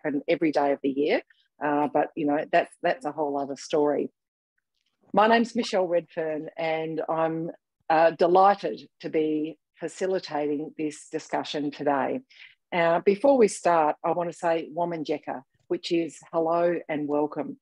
happen every day of the year. But, you know, that's a whole other story. My name's Michelle Redfern, and I'm delighted to be facilitating this discussion today. Before we start, I want to say Wominjeka, which is hello and welcome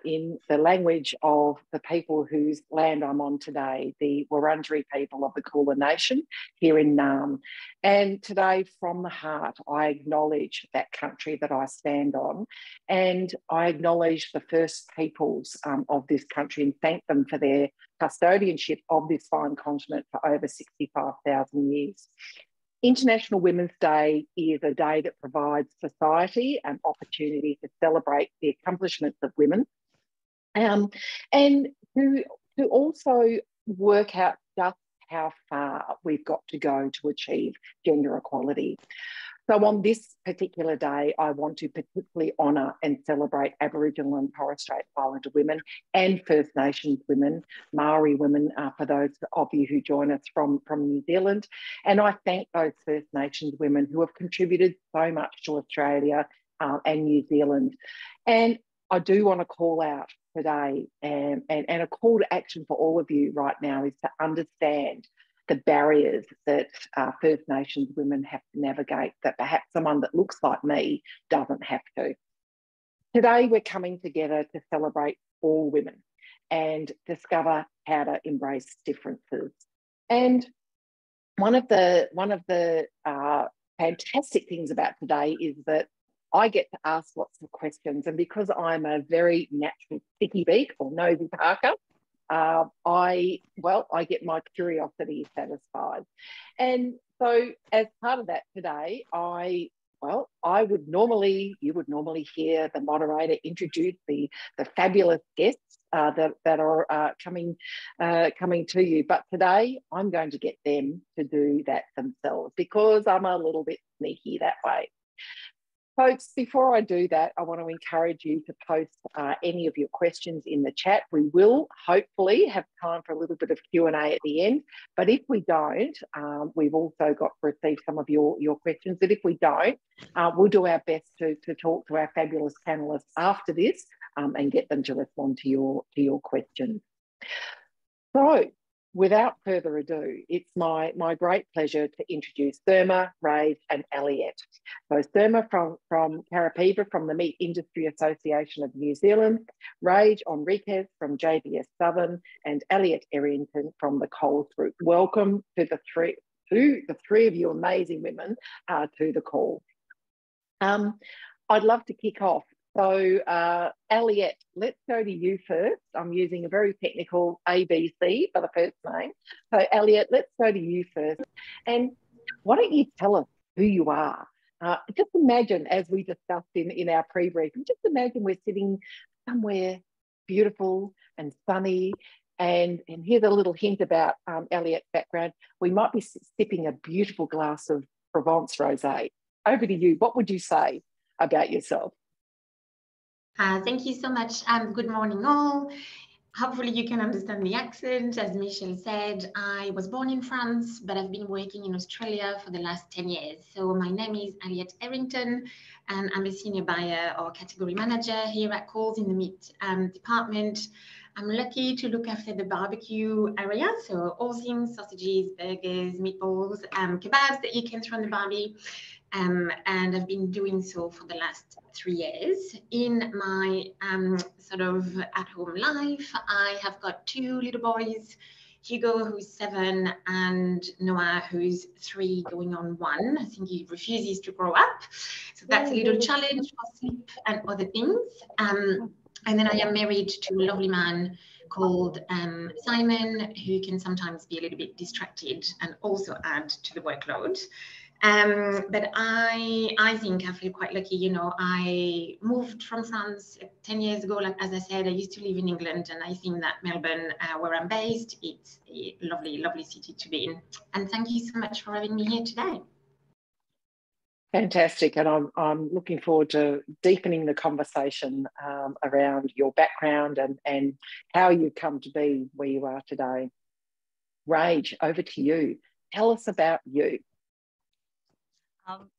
in the language of the people whose land I'm on today, the Wurundjeri people of the Kulin Nation here in Naarm. And today, from the heart, I acknowledge that country that I stand on, and I acknowledge the First Peoples of this country and thank them for their custodianship of this fine continent for over 65,000 years. International Women's Day is a day that provides society an opportunity to celebrate the accomplishments of women and to also work out just how far we've got to go to achieve gender equality. So on this particular day, I want to particularly honour and celebrate Aboriginal and Torres Strait Islander women and First Nations women, Maori women, for those of you who join us from New Zealand. And I thank those First Nations women who have contributed so much to Australia and New Zealand. And I do want to call out today, and a call to action for all of you right now is to understand the barriers that First Nations women have to navigate that perhaps someone that looks like me doesn't have to. Today, we're coming together to celebrate all women and discover how to embrace differences. And one of the fantastic things about today is that I get to ask lots of questions, and because I'm a very natural sticky beak or nosy Parker, I get my curiosity satisfied. And so as part of that today, you would normally hear the moderator introduce the fabulous guests that are coming to you. But today I'm going to get them to do that themselves because I'm a little bit sneaky that way. Folks, before I do that, I want to encourage you to post any of your questions in the chat. We will hopefully have time for a little bit of Q&A at the end, but if we don't, we've also got to receive some of your questions. But if we don't, we'll do our best to talk to our fabulous panellists after this and get them to respond to your questions. So, without further ado, it's my great pleasure to introduce Therma, Rage and Elliot. So Therma from Carapiva from the Meat Industry Association of New Zealand, Rage Enriquez from JBS Southern, and Elliot Errington from the Coles Group. Welcome to the three of you amazing women to the call. I'd love to kick off. So, Elliot, let's go to you first. I'm using a very technical ABC for the first name. So, Elliot, let's go to you first. And why don't you tell us who you are? Just imagine, as we discussed in our pre-briefing, just imagine we're sitting somewhere beautiful and sunny. And here's a little hint about Elliot's background. We might be sipping a beautiful glass of Provence rosé. Over to you. What would you say about yourself? Thank you so much. Good morning, all. Hopefully you can understand the accent. As Michelle said, I was born in France, but I've been working in Australia for the last 10 years. So my name is Elliot Errington, and I'm a senior buyer or category manager here at Coles in the meat department. I'm lucky to look after the barbecue area, so all things sausages, burgers, meatballs, kebabs that you can throw on the barbie. And I've been doing so for the last 3 years. In my sort of at-home life, I have got 2 little boys, Hugo, who's 7, and Noah, who's 3 going on 1. I think he refuses to grow up. So that's a little challenge for sleep and other things. And then I am married to a lovely man called Simon, who can sometimes be a little bit distracted and also add to the workload. But I think I feel quite lucky. You know, I moved from France 10 years ago. Like, as I said, I used to live in England, and I think that Melbourne, where I'm based, it's a lovely, lovely city to be in. And thank you so much for having me here today. Fantastic, and I'm looking forward to deepening the conversation around your background and how you've come to be where you are today. Rage, over to you. Tell us about you.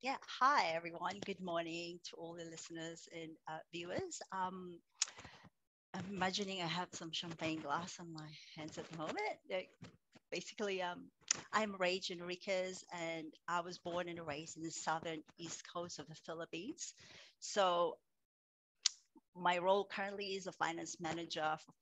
Yeah, hi everyone. Good morning to all the listeners and viewers. I'm imagining I have some champagne glass on my hands at the moment. Basically, I'm Rage Enriquez, and I was born and raised in the southern east coast of the Philippines. So my role currently is a finance manager for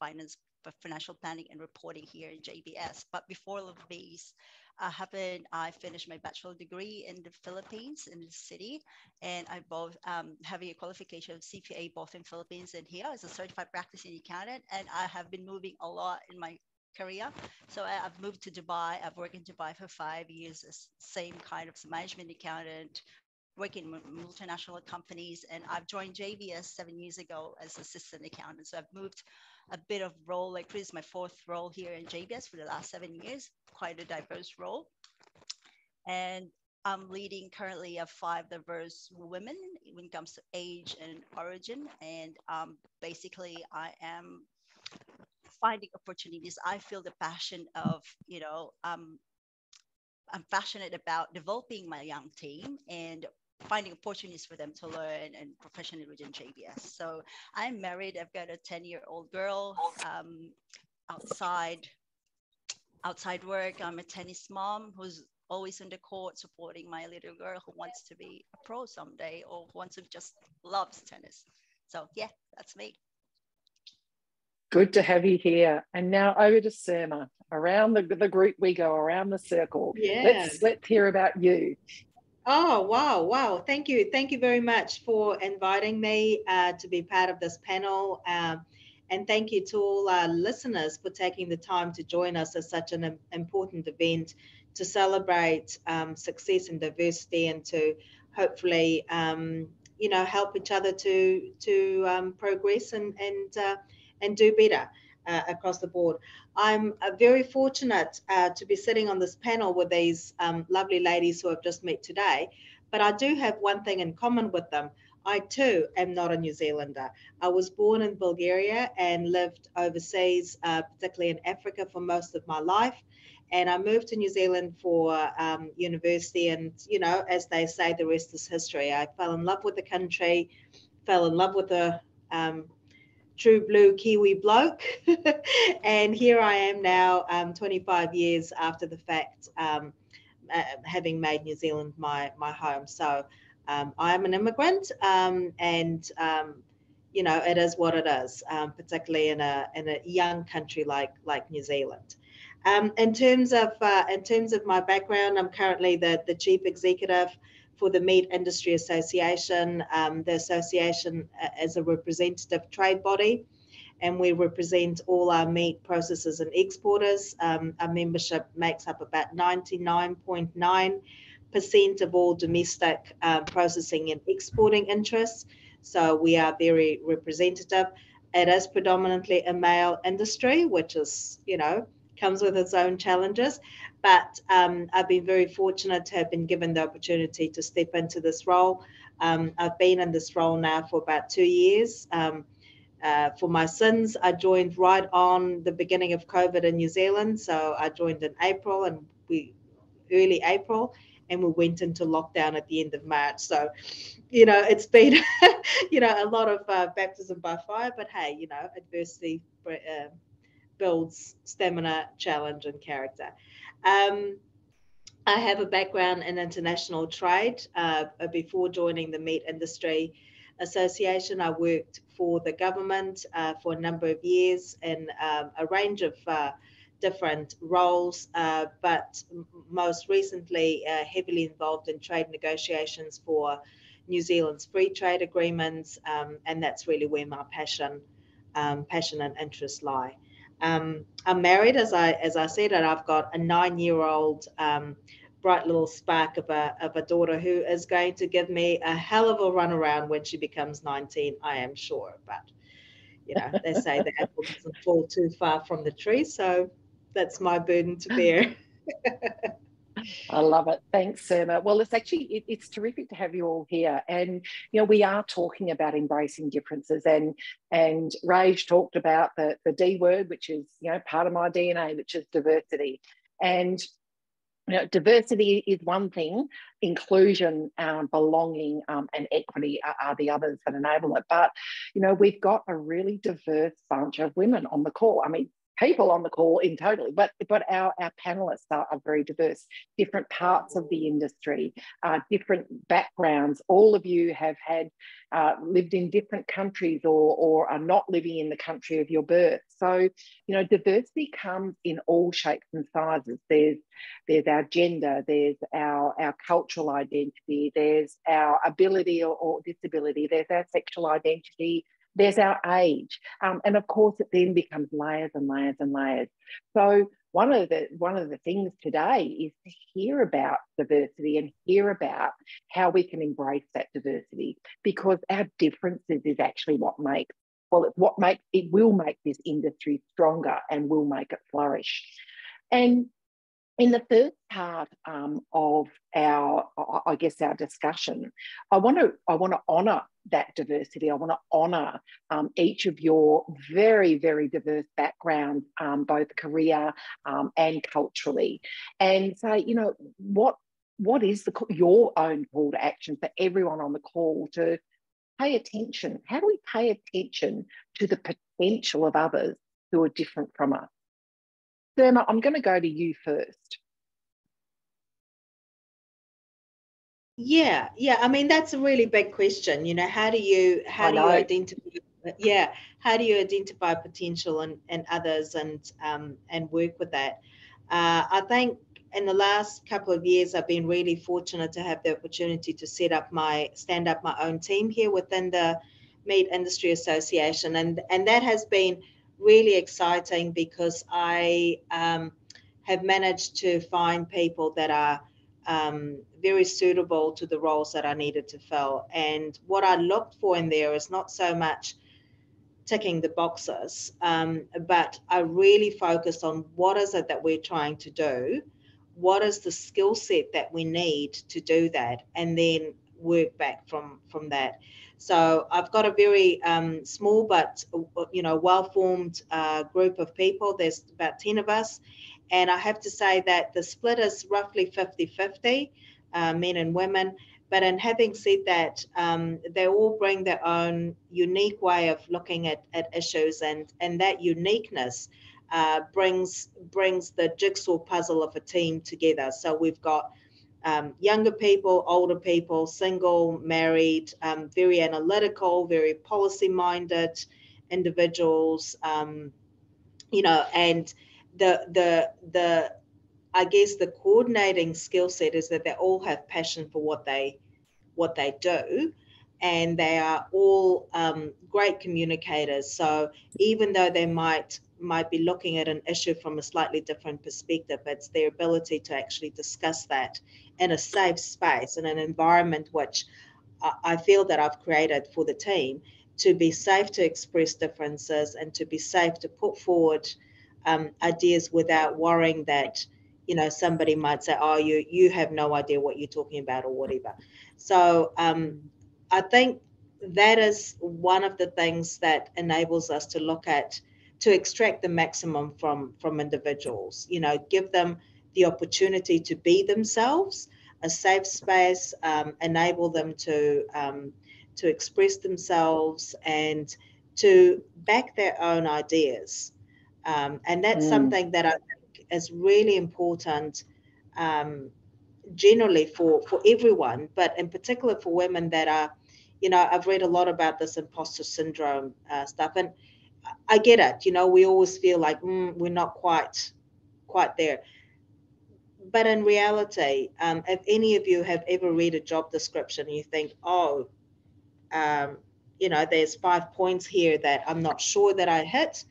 financial planning and reporting here in JBS. But before all of these, I finished my bachelor degree in the Philippines in the city, and I both having a qualification of CPA both in Philippines and here as a certified practicing accountant. And I have been moving a lot in my career. So I've moved to Dubai. I've worked in Dubai for 5 years as same kind of management accountant, working in multinational companies, and I've joined JBS 7 years ago as assistant accountant. So I've moved a bit of role, like this is my fourth role here in JBS for the last 7 years, quite a diverse role. And I'm leading currently 5 diverse women when it comes to age and origin. And basically, I am finding opportunities. I feel the passion of, I'm passionate about developing my young team and finding opportunities for them to learn and professionally within JBS. So I'm married. I've got a 10-year-old girl. Outside work, I'm a tennis mom who's always on the court supporting my little girl who wants to be a pro someday or wants to just loves tennis. So yeah, that's me. Good to have you here. And now over to Surma. Around the group we go, around the circle. Yeah. Let's hear about you. Oh, wow. Thank you. Thank you very much for inviting me to be part of this panel. And thank you to all our listeners for taking the time to join us at such an important event to celebrate success and diversity and to hopefully, help each other to progress and do better across the board. I'm very fortunate to be sitting on this panel with these lovely ladies who I've just met today, but I do have one thing in common with them. I too am not a New Zealander. I was born in Bulgaria and lived overseas, particularly in Africa, for most of my life. And I moved to New Zealand for university, and as they say, the rest is history. I fell in love with the country, fell in love with the true blue Kiwi bloke. And here I am now, 25 years after the fact, having made New Zealand my home. So I am an immigrant, and it is what it is, particularly in a young country like New Zealand. In terms of my background, I'm currently the chief executive for the Meat Industry Association. The association is a representative trade body, and we represent all our meat processors and exporters. Our membership makes up about 99.9% of all domestic processing and exporting interests. So we are very representative. It is predominantly a male industry, which is, comes with its own challenges. But I've been very fortunate to have been given the opportunity to step into this role. I've been in this role now for about 2 years. For my sins, I joined right on the beginning of COVID in New Zealand. So I joined in April, and early April, and we went into lockdown at the end of March. So, it's been, a lot of baptism by fire. But hey, adversity builds stamina, challenge, and character. I have a background in international trade. Before joining the Meat Industry Association, I worked for the government for a number of years in a range of different roles, but most recently heavily involved in trade negotiations for New Zealand's free trade agreements, and that's really where my passion and interest lie. I'm married, as I said, and I've got a 9-year-old bright little spark of a daughter who is going to give me a hell of a runaround when she becomes 19, I am sure. But they say the apple doesn't fall too far from the tree, so that's my burden to bear. I love it. Thanks, Surma. Well, it's terrific to have you all here. And, we are talking about embracing differences, and Rage talked about the D word, which is, part of my DNA, which is diversity. And diversity is one thing, inclusion, belonging, and equity are the others that enable it. But, we've got a really diverse bunch of women on the call. I mean, people on the call in totally, but our panelists are very diverse, different parts of the industry, different backgrounds. All of you have had lived in different countries or are not living in the country of your birth. So, diversity comes in all shapes and sizes. There's our gender, there's our cultural identity, there's our ability or disability, there's our sexual identity, there's our age, and of course it then becomes layers and layers and layers. So one of the things today is to hear about diversity and hear about how we can embrace that diversity, because our differences is actually what it will make this industry stronger and will make it flourish. And in the first part of our discussion, I want to honour that diversity. I want to honour each of your very, very diverse backgrounds, both career and culturally, and say, what is your own call to action for everyone on the call to pay attention? How do we pay attention to the potential of others who are different from us? Therma, I'm going to go to you first. Yeah. I mean, that's a really big question. How do you identify? Yeah, how do you identify potential in others and work with that? I think in the last couple of years, I've been really fortunate to have the opportunity to stand up my own team here within the Meat Industry Association, and that has been really exciting because I have managed to find people that are very suitable to the roles that I needed to fill. And what I looked for in there is not so much ticking the boxes, but I really focused on what is it that we're trying to do, what is the skill set that we need to do that, and then work back from that. So I've got a very small but well-formed group of people. There's about 10 of us, and I have to say that the split is roughly 50-50, men and women. But in having said that, they all bring their own unique way of looking at issues, and that uniqueness brings the jigsaw puzzle of a team together. So we've got younger people, older people, single, married, very analytical, very policy-minded individuals, and the I guess the coordinating skill set is that they all have passion for what they do, and they are all great communicators. So even though they might be looking at an issue from a slightly different perspective, it's their ability to actually discuss that in a safe space, in an environment which I feel that I've created for the team, to be safe to express differences and to be safe to put forward ideas without worrying that somebody might say, oh, you have no idea what you're talking about or whatever. So I think that is one of the things that enables us to extract the maximum from individuals. Give them the opportunity to be themselves, a safe space, enable them to express themselves and to back their own ideas. And that's something that I think is really important generally for everyone, but in particular for women that are, I've read a lot about this imposter syndrome stuff, and I get it. We always feel like we're not quite there. But in reality, if any of you have ever read a job description and you think, there's 5 points here that I'm not sure that I hit,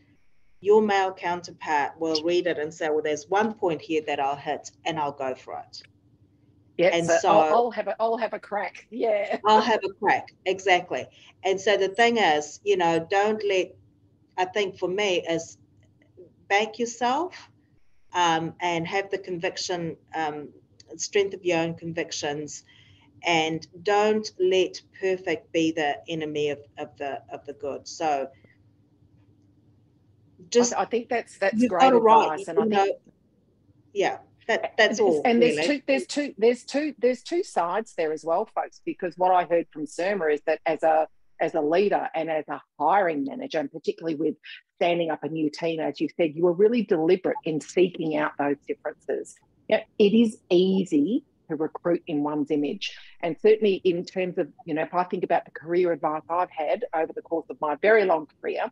your male counterpart will read it and say, well, there's 1 point here that I'll hit and I'll go for it. Yeah, and so I'll have a crack. Yeah. I'll have a crack. Exactly. And so the thing is, don't let, I think for me, is back yourself and have the conviction, strength of your own convictions, and don't let perfect be the enemy of the good. So just I think that's you've great got to advice, write, and I think yeah. That's all. And really. there's two sides there as well, folks, because what I heard from Surma is that as a leader and as a hiring manager, and particularly with standing up a new team, as you said, you were really deliberate in seeking out those differences. It is easy to recruit in one's image. And certainly in terms of, if I think about the career advice I've had over the course of my very long career,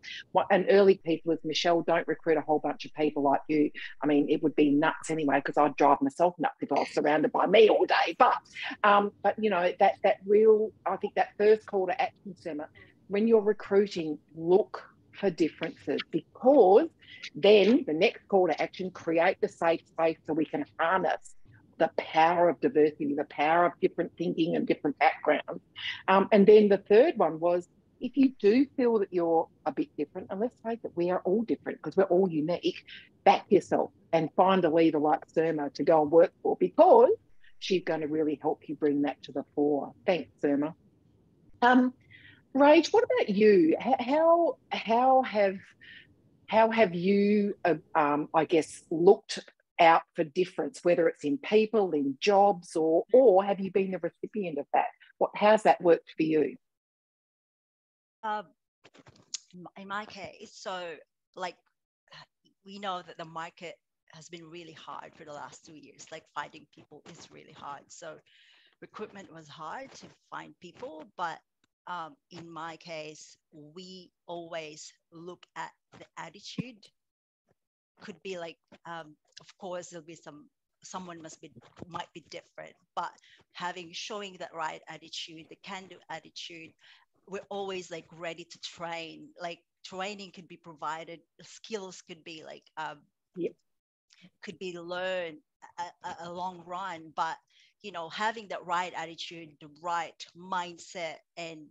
an early piece was, Michelle, don't recruit a whole bunch of people like you. I mean, it would be nuts anyway, because I'd drive myself nuts if I was surrounded by me all day. But that real, I think that first call to action, Surma, when you're recruiting, look for differences, because then the next call to action, create the safe space so we can harness the power of diversity, the power of different thinking and different backgrounds. And then the third one was, if you do feel that you're a bit different, and let's face it, we are all different because we're all unique, back yourself and find a leader like Surma to go and work for, because she's going to really help you bring that to the fore. Thanks, Surma. Rach, what about you? How have you, I guess, looked out for difference, whether it's in people, in jobs, or have you been the recipient of that? How's that worked for you? In my case, so like we know that the market has been really hard for the last 2 years. Like finding people is really hard. So recruitment was hard to find people, but in my case, we always look at the attitude. Could be like, of course, there'll be someone might be different, but showing that right attitude, the can-do attitude, we're always like ready to train. Like training could be provided, skills could be like, could be learned a long run, but having that right attitude, the right mindset, and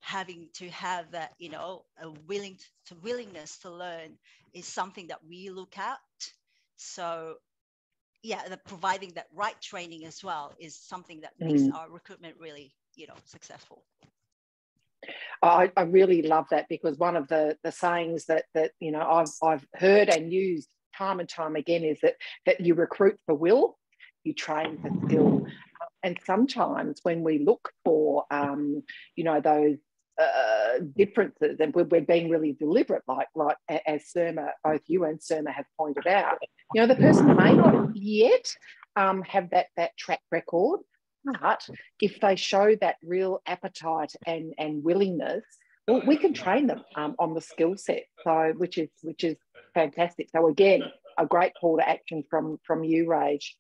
having to have that, a willingness to learn is something that we look at. So providing that right training as well is something that makes our recruitment really, successful. I really love that, because one of the sayings that I've heard and used time and time again is that you recruit for will, you train for skill. And sometimes when we look for those differences, and we're being really deliberate, like as Surma, both you and Surma have pointed out, the person may not yet have that track record, but if they show that real appetite and willingness, well, we can train them on the skill set. So which is fantastic. So again, a great call to action from you, Raj.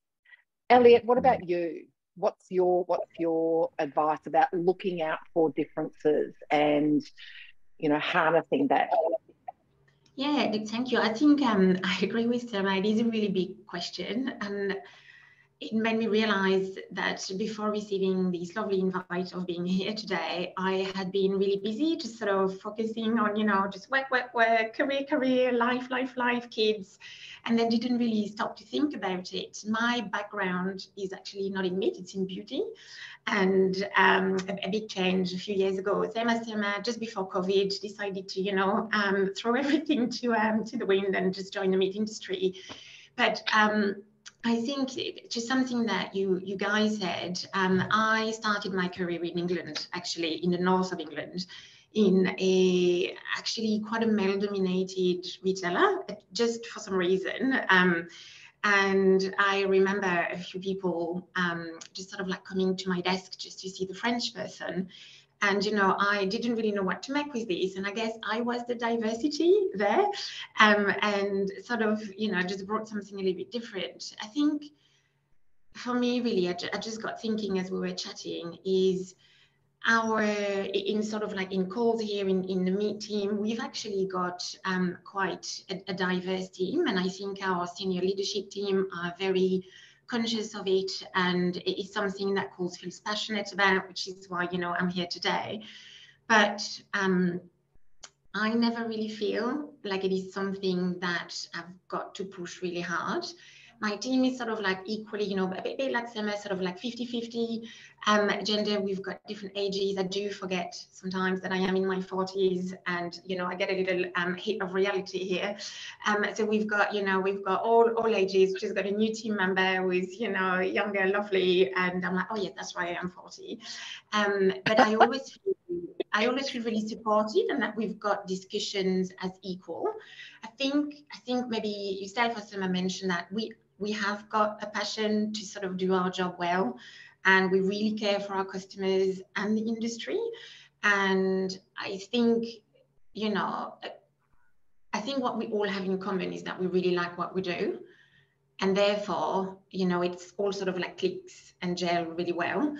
Elliot, what about you? What's your advice about looking out for differences and harnessing that? Yeah, thank you. I think I agree with Surma. It is a really big question, and it made me realize that before receiving this lovely invite of being here today, I had been really busy, just sort of focusing on, just work, career, life, kids, and then didn't really stop to think about it. My background is actually not in meat, it's in beauty. And a big change a few years ago, same as Surma, just before COVID, decided to, throw everything to the wind and just join the meat industry. But I think just something that you guys said, I started my career in England, actually in the north of England, in actually quite a male-dominated retailer, just for some reason. And I remember a few people just sort of like coming to my desk just to see the French person. And, I didn't really know what to make with this. And I guess I was the diversity there, and sort of, just brought something a little bit different. I think for me, really, I just got thinking as we were chatting is in sort of like in calls here in the meat team, we've actually got quite a diverse team. And I think our senior leadership team are very conscious of it, and it is something that Coles feels passionate about, which is why I'm here today. But I never really feel like it is something that I've got to push really hard. My team is sort of like equally, you know, a bit like Summer, sort of like 50-50 gender. We've got different ages. I do forget sometimes that I am in my 40s, and, you know, I get a little hit of reality here. So we've got, you know, we've got all ages. We've just got a new team member who is, you know, younger, lovely, and I'm like, oh yeah, that's why I am 40. But I always feel really supported, and that we've got discussions as equal. I think maybe yourself or Summer mentioned that we have got a passion to sort of do our job well, and we really care for our customers and the industry. And I think, you know, I think what we all have in common is that we really like what we do. And therefore, you know, it's all sort of like clicks and gel really well.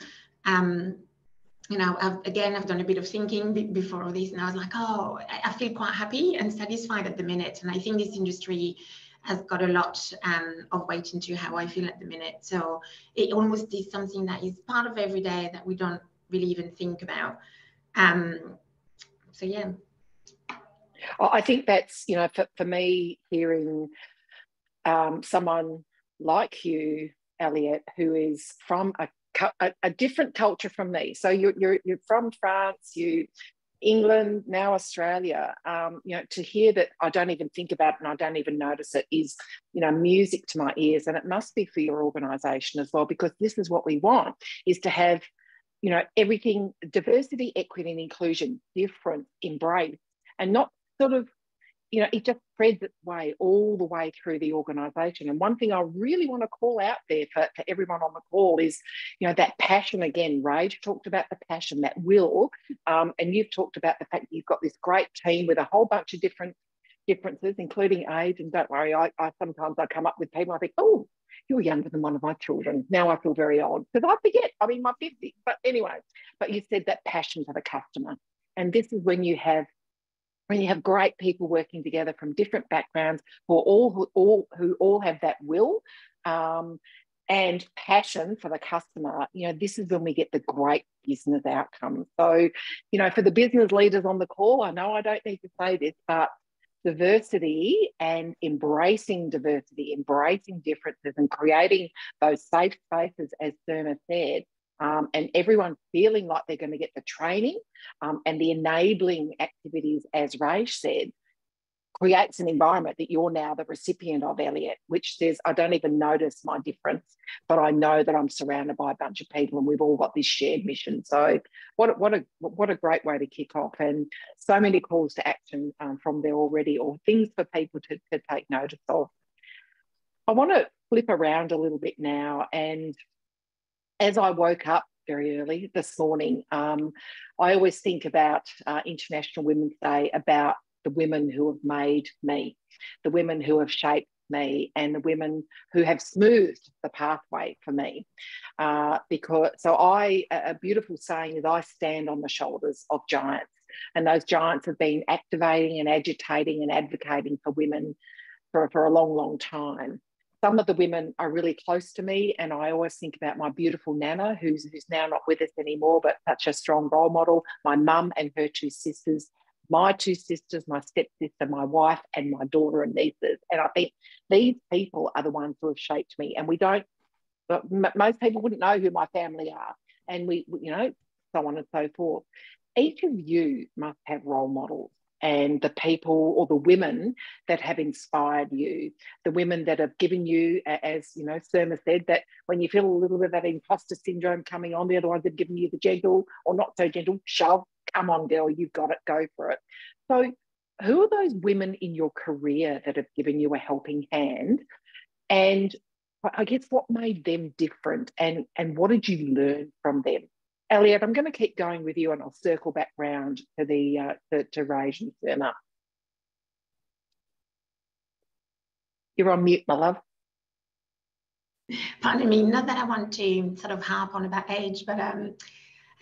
You know, I've done a bit of thinking before this, and I was like, oh, I feel quite happy and satisfied at the minute. And I think this industry has got a lot of weight into how I feel at the minute. So it almost is something that is part of every day that we don't really even think about. So yeah. I think that's, you know, for me, hearing someone like you, Elliot, who is from a different culture from me. So you're from France, England, now Australia. You know, to hear that I don't even think about it and I don't even notice it is, you know, music to my ears. And it must be for your organisation as well, because this is what we want, is to have, you know, everything, diversity, equity and inclusion, different, embrace, and not sort of, you know, it just spreads its way all the way through the organisation. And one thing I really want to call out there for everyone on the call is, you know, that passion again. Rage talked about the passion, that will, and you've talked about the fact that you've got this great team with a whole bunch of differences, including age. And don't worry, I sometimes I come up with people, I think, oh, you're younger than one of my children. Now I feel very old because I forget, I'm in my 50s. But anyway, but you said that passion for the customer. And this is when you have great people working together from different backgrounds who all have that will and passion for the customer. You know, this is when we get the great business outcomes. So, you know, for the business leaders on the call, I know I don't need to say this, but diversity and embracing diversity, embracing differences and creating those safe spaces, as Surma said, and everyone feeling like they're going to get the training and the enabling activities, as Raish said, creates an environment that you're now the recipient of, Elliot, which says, I don't even notice my difference, but I know that I'm surrounded by a bunch of people and we've all got this shared mission. So what a great way to kick off, and so many calls to action from there already, or things for people to take notice of. I want to flip around a little bit now, and as I woke up very early this morning, I always think about International Women's Day, about the women who have made me, the women who have shaped me, and the women who have smoothed the pathway for me. Because a beautiful saying is, I stand on the shoulders of giants, and those giants have been activating and agitating and advocating for women for a long, long time. Some of the women are really close to me, and I always think about my beautiful Nana, who's now not with us anymore, but such a strong role model, my mum and her two sisters, my two sisters, my stepsister, my wife, and my daughter and nieces. And I think these people are the ones who have shaped me. And most people wouldn't know who my family are. And we, you know, so on and so forth. Each of you must have role models, and the people or the women that have inspired you, the women that have given you, as you know, Surma said, that when you feel a little bit of that imposter syndrome coming on, they're the ones that have given you the gentle or not so gentle shove. Come on, girl, you've got it, go for it. So who are those women in your career that have given you a helping hand? And I guess what made them different, and what did you learn from them? Elliot, I'm going to keep going with you, and I'll circle back round to Raj and Surma. You're on mute, my love. Pardon me, not that I want to sort of harp on about age, but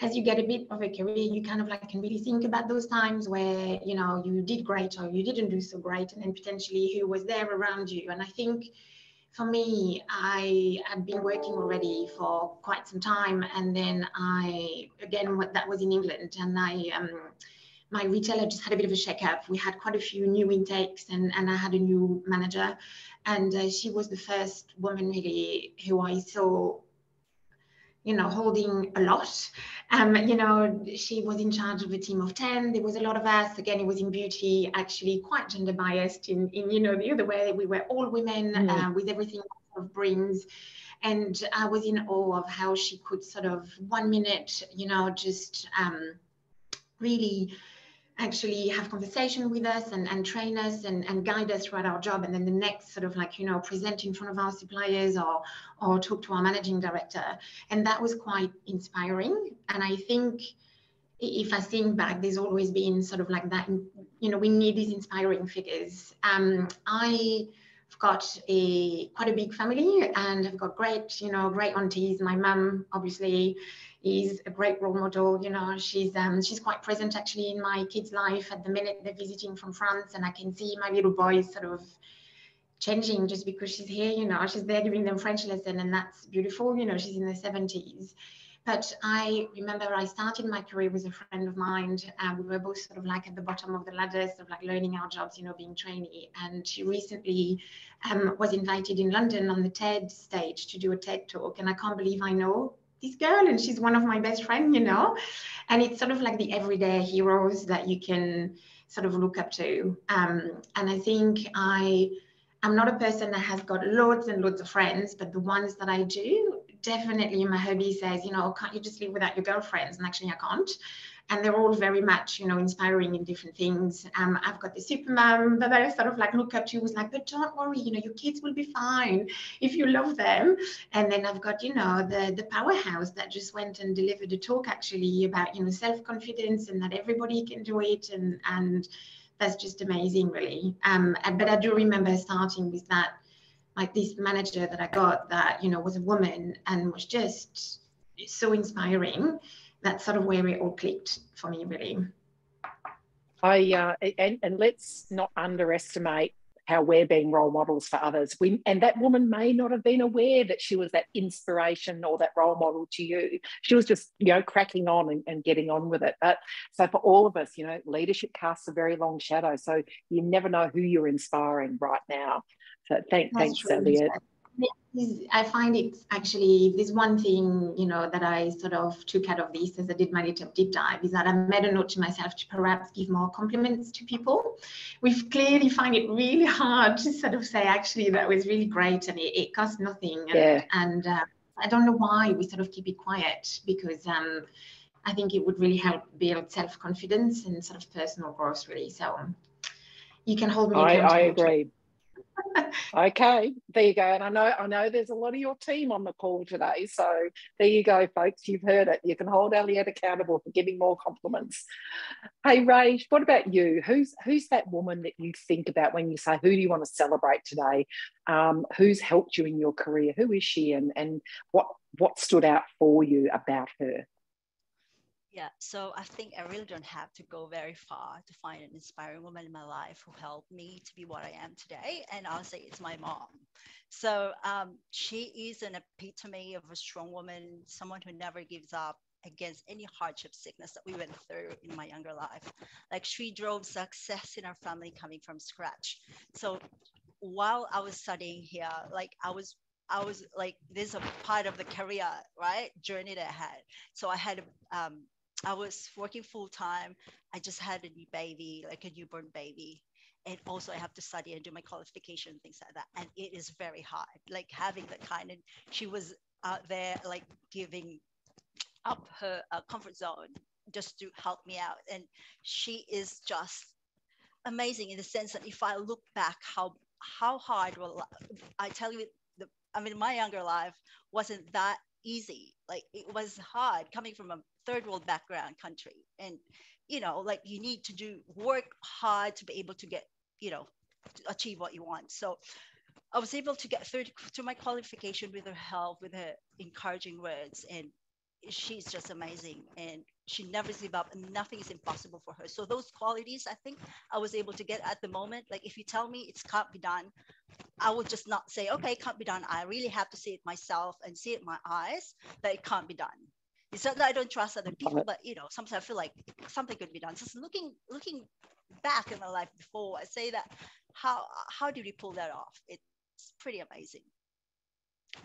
as you get a bit of a career, you kind of like can really think about those times where, you know, you did great or you didn't do so great, and then potentially who was there around you. And I think for me, I had been working already for quite some time, and then that was in England, and my retailer just had a bit of a shake-up. We had quite a few new intakes, and I had a new manager, and she was the first woman really who I saw, you know, holding a lot. You know, she was in charge of a team of 10. There was a lot of us. Again, it was in beauty, actually quite gender biased in you know, the other way. We were all women with everything that sort of brings. And I was in awe of how she could sort of 1 minute, you know, just really actually have conversation with us and train us and guide us throughout our job, and then the next sort of like, you know, present in front of our suppliers or talk to our managing director. And that was quite inspiring. And I think if I think back, there's always been sort of like that, you know, we need these inspiring figures. I've got quite a big family, and I've got great, you know, great aunties. My mum obviously is a great role model. You know, she's quite present actually in my kids' life at the minute they're visiting from France, and I can see my little boy sort of changing just because she's here. You know, she's there giving them French lesson, and that's beautiful. You know, she's in the 70s. But I remember I started my career with a friend of mine. We were both sort of like at the bottom of the ladder, sort of like learning our jobs, you know, being trainee. And she recently was invited in London on the TED stage to do a TED talk. And I can't believe I know this girl, and she's one of my best friends, you know. And it's sort of like the everyday heroes that you can sort of look up to. And I think I'm not a person that has got loads and loads of friends, but the ones that I do, definitely my hubby says, you know, can't you just live without your girlfriends? And actually I can't. And they're all very much, you know, inspiring in different things. I've got the super mom that I sort of like look up to, who's like, but don't worry, you know, your kids will be fine if you love them. And then I've got, you know, the powerhouse that just went and delivered a talk actually about, you know, self-confidence and that everybody can do it. And that's just amazing, really. But I do remember starting with that, like this manager that I got that, you know, was a woman and was just so inspiring. That's sort of where it all clicked for me, really. And let's not underestimate how we're being role models for others. And that woman may not have been aware that she was that inspiration or that role model to you. She was just, you know, cracking on and getting on with it. But so for all of us, you know, leadership casts a very long shadow. So you never know who you're inspiring right now. So thanks, Elliot. I find it's actually, there's one thing, you know, that I sort of took out of this as I did my little deep dive, is that I made a note to myself to perhaps give more compliments to people. We clearly find it really hard to sort of say, actually, that was really great and it cost nothing. And I don't know why we sort of keep it quiet, because I think it would really help build self-confidence and sort of personal growth, really. So you can hold me accountable. I agree. Okay, there you go. And I know there's a lot of your team on the call today. So there you go, folks. You've heard it. You can hold Elliot accountable for giving more compliments. Hey, Ray, what about you? Who's that woman that you think about when you say, who do you want to celebrate today? Who's helped you in your career? Who is she, and what stood out for you about her? Yeah, so I think I really don't have to go very far to find an inspiring woman in my life who helped me to be what I am today. And I'll say it's my mom. So she is an epitome of a strong woman, someone who never gives up against any hardship, sickness that we went through in my younger life. Like, she drove success in our family coming from scratch. So while I was studying here, like I was like, this is a part of the career, right, journey that I had. So I was working full time. I just had a new baby, like a newborn baby. And also I have to study and do my qualification, things like that. And it is very hard, like having that kind of, she was out there like giving up her comfort zone just to help me out. And she is just amazing in the sense that if I look back, how hard, well, I tell you, my younger life wasn't that easy. Like, it was hard coming from a third world background country, and you know, like, you need to work hard to be able to get, you know, to achieve what you want. So I was able to get through to my qualification with her help, with her encouraging words, and she's just amazing, and she never gives up, and nothing is impossible for her. So those qualities, I think I was able to get at the moment. Like, if you tell me it can't be done, I would just not say, okay, it can't be done. I really have to see it myself and see it in my eyes that it can't be done. It's not that I don't trust other people, but you know, sometimes I feel like something could be done. Just looking back in my life before, I say that how did we pull that off? It's pretty amazing.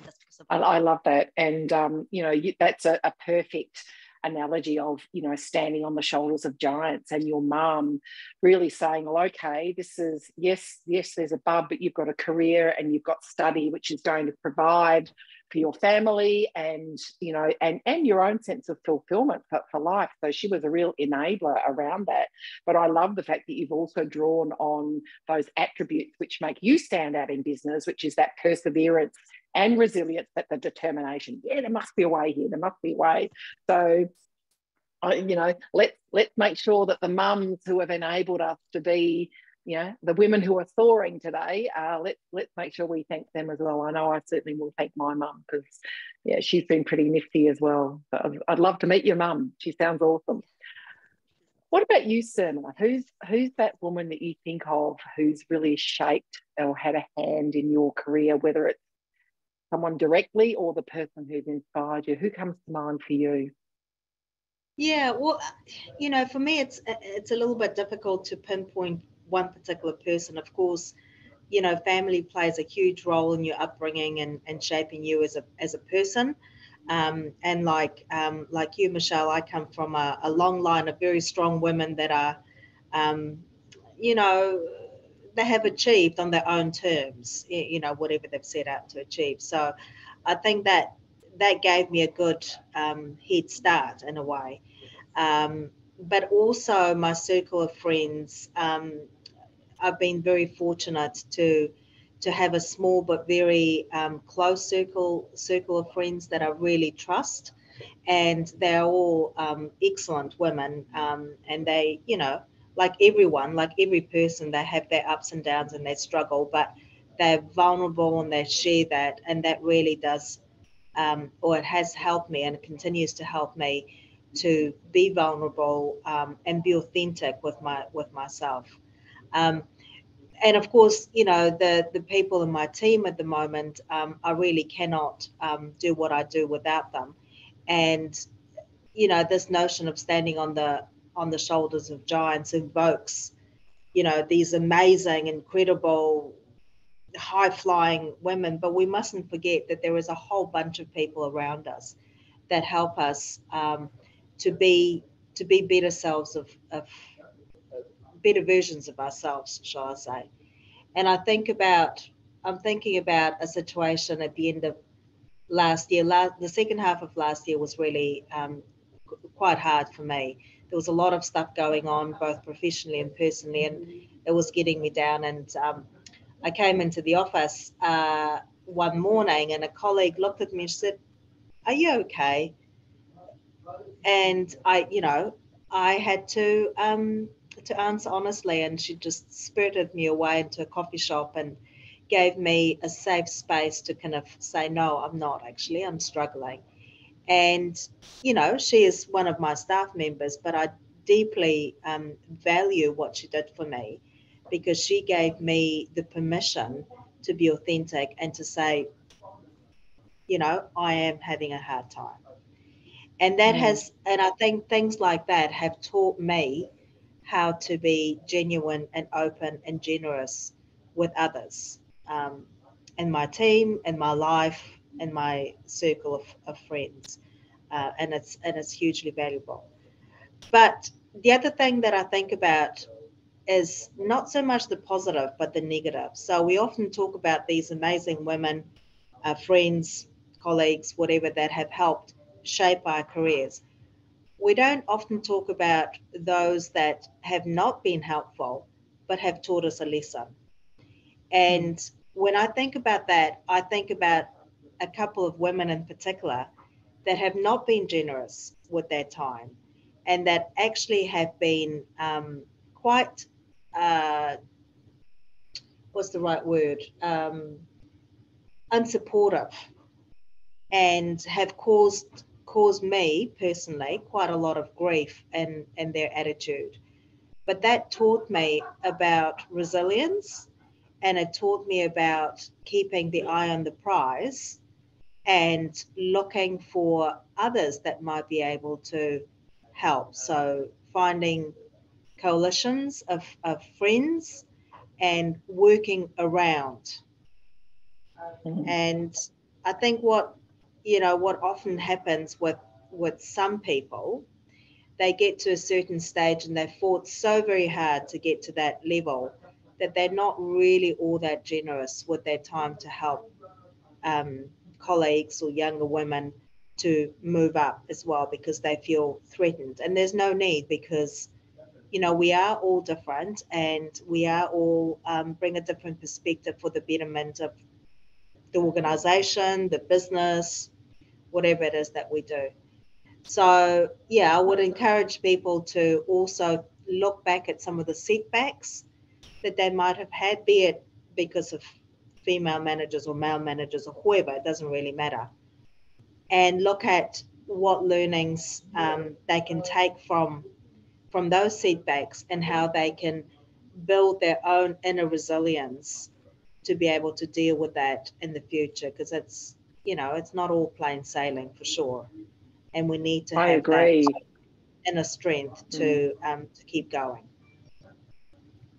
That's because of I love that, and you know, that's a perfect analogy of, you know, standing on the shoulders of giants, and your mum really saying, well, okay, this is, yes, there's a bub, but you've got a career and you've got study, which is going to provide for your family and, you know, and your own sense of fulfillment for life. So she was a real enabler around that. But I love the fact that you've also drawn on those attributes which make you stand out in business, which is that perseverance and resilience, but the determination. Yeah, there must be a way here. There must be a way. So, you know, let's make sure that the mums who have enabled us to be, you know, the women who are soaring today, let's make sure we thank them as well. I know I certainly will thank my mum, because, yeah, she's been pretty nifty as well. So I'd love to meet your mum. She sounds awesome. What about you, Surma? Who's that woman that you think of who's really shaped or had a hand in your career, whether it's someone directly or the person who's inspired you? Who comes to mind for you? Yeah, well, you know, for me, it's a little bit difficult to pinpoint one particular person. Of course, you know, family plays a huge role in your upbringing and shaping you as a person. And like you, Michelle, I come from a long line of very strong women that are, you know, they have achieved on their own terms, you know, whatever they've set out to achieve. So I think that gave me a good head start in a way. But also my circle of friends, I've been very fortunate to have a small but very close circle of friends that I really trust, and they're all excellent women, and they, you know, like everyone, like every person, they have their ups and downs and their struggle, but they're vulnerable and they share that, and that really does, or it has helped me and it continues to help me to be vulnerable and be authentic with myself. Um, and of course, you know, the people in my team at the moment, I really cannot do what I do without them. And you know, this notion of standing on the shoulders of giants invokes, you know, these amazing, incredible, high flying women, but we mustn't forget that there is a whole bunch of people around us that help us to be better selves of better versions of ourselves, shall I say. And I'm thinking about a situation at the end of last year. The second half of last year was really quite hard for me. There was a lot of stuff going on, both professionally and personally, and it was getting me down. And I came into the office one morning, and a colleague looked at me and said, "Are you okay?" And I had to answer honestly, and she just spirited me away into a coffee shop and gave me a safe space to kind of say, "No, I'm not actually. I'm struggling." And you know, she is one of my staff members, but I deeply value what she did for me, because she gave me the permission to be authentic and to say, you know, I am having a hard time. And that has, and I think things like that have taught me how to be genuine and open and generous with others, in my team, in my life, in my circle of friends. And it's hugely valuable. But the other thing that I think about is not so much the positive, but the negative. So we often talk about these amazing women, friends, colleagues, whatever, that have helped shape our careers. We don't often talk about those that have not been helpful, but have taught us a lesson. And when I think about that, I think about a couple of women in particular that have not been generous with their time, and that actually have been quite, what's the right word, unsupportive, and have caused me personally quite a lot of grief in their attitude. But that taught me about resilience, and it taught me about keeping the eye on the prize and looking for others that might be able to help. So finding coalitions of friends and working around. And I think what often happens with some people, they get to a certain stage and they've fought so very hard to get to that level that they're not really all that generous with their time to help colleagues or younger women to move up as well, because they feel threatened. And there's no need, because we are all different, and we are all bring a different perspective for the betterment of the organisation, the business, whatever it is that we do. So, yeah, I would encourage people to also look back at some of the setbacks that they might have had, be it because of female managers or male managers or whoever, it doesn't really matter, and look at what learnings they can take from those setbacks, and how they can build their own inner resilience to be able to deal with that in the future, because it's not all plain sailing for sure, and we need to have that inner strength to keep going.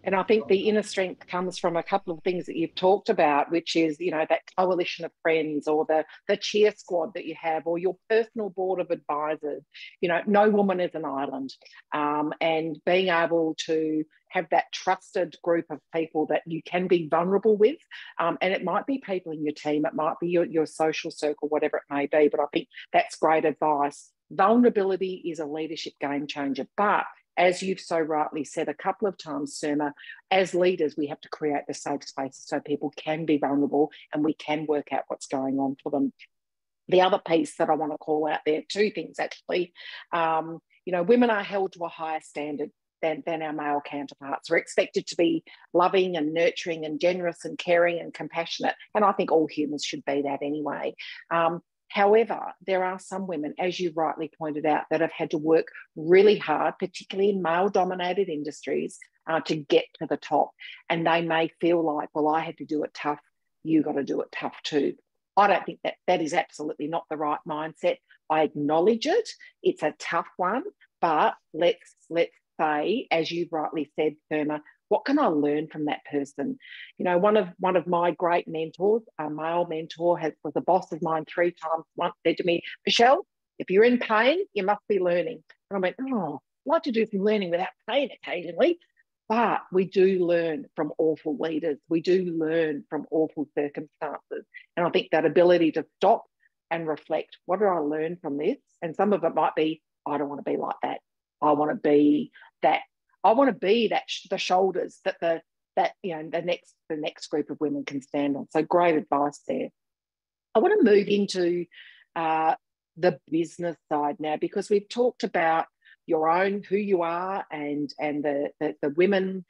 And I think the inner strength comes from a couple of things that you've talked about, which is, that coalition of friends, or the cheer squad that you have, or your personal board of advisors. No woman is an island. And being able to have that trusted group of people that you can be vulnerable with. And it might be people in your team, it might be your social circle, whatever it may be. But I think that's great advice. Vulnerability is a leadership game changer. But as you've so rightly said a couple of times, Surma, as leaders, we have to create the safe spaces so people can be vulnerable and we can work out what's going on for them. The other piece that I want to call out there, two things actually. Women are held to a higher standard than our male counterparts. We're expected to be loving and nurturing and generous and caring and compassionate. And I think all humans should be that anyway. However, there are some women, as you rightly pointed out, that have had to work really hard, particularly in male-dominated industries, to get to the top. And they may feel like, well, I had to do it tough, you got to do it tough too. I don't think that is absolutely not the right mindset. I acknowledge it. It's a tough one, but let's say, as you rightly said, Surma, what can I learn from that person? One of my great mentors, a male mentor, was a boss of mine 3 times, once said to me, Michelle, if you're in pain, you must be learning. And I went, I'd like to do some learning without pain occasionally. But we do learn from awful leaders. We do learn from awful circumstances. And I think that ability to stop and reflect, what did I learn from this? And some of it might be, I don't want to be like that. I want to be that. I want to be the shoulders that the next group of women can stand on. So great advice there. I want to move into the business side now, because we've talked about your own, who you are, and the women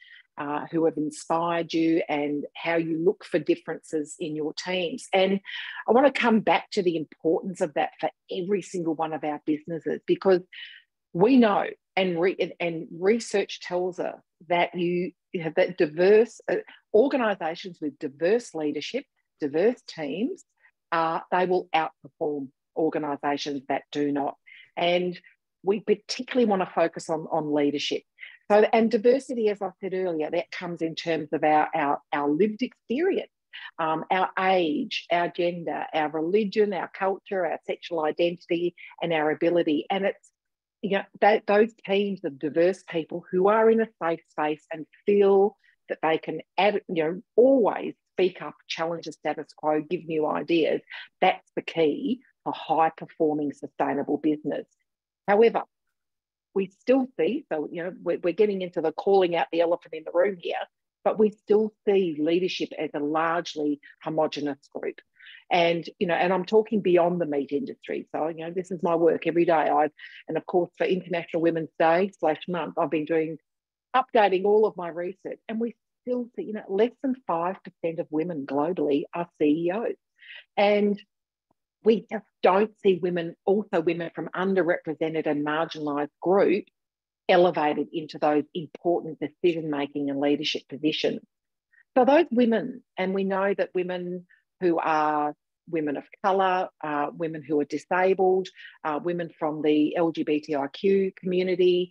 who have inspired you, and how you look for differences in your teams. And I want to come back to the importance of that for every single one of our businesses, because we know, and research tells us that that diverse organisations with diverse leadership, diverse teams, they will outperform organisations that do not. And we particularly want to focus on leadership. So, and diversity, as I said earlier, that comes in terms of our lived experience, our age, our gender, our religion, our culture, our sexual identity, and our ability. And it's those teams of diverse people who are in a safe space and feel that they can always speak up, challenge the status quo, give new ideas. That's the key for high performing, sustainable business. However, we still see, so we're getting into the calling out the elephant in the room here, but we still see leadership as a largely homogenous group. And and I'm talking beyond the meat industry. So this is my work every day. And of course, for International Women's Day /month, I've been updating all of my research, and we still see less than 5% of women globally are CEOs, and we just don't see women from underrepresented and marginalised groups elevated into those important decision-making and leadership positions. So those women, and we know that women who are women of colour, women who are disabled, women from the LGBTIQ community,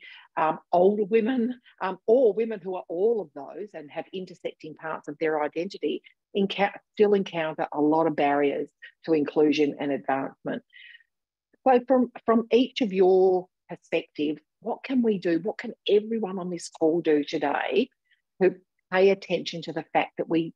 older women, or women who are all of those and have intersecting parts of their identity, still encounter a lot of barriers to inclusion and advancement. So from each of your perspectives, what can we do? What can everyone on this call do today to pay attention to the fact that we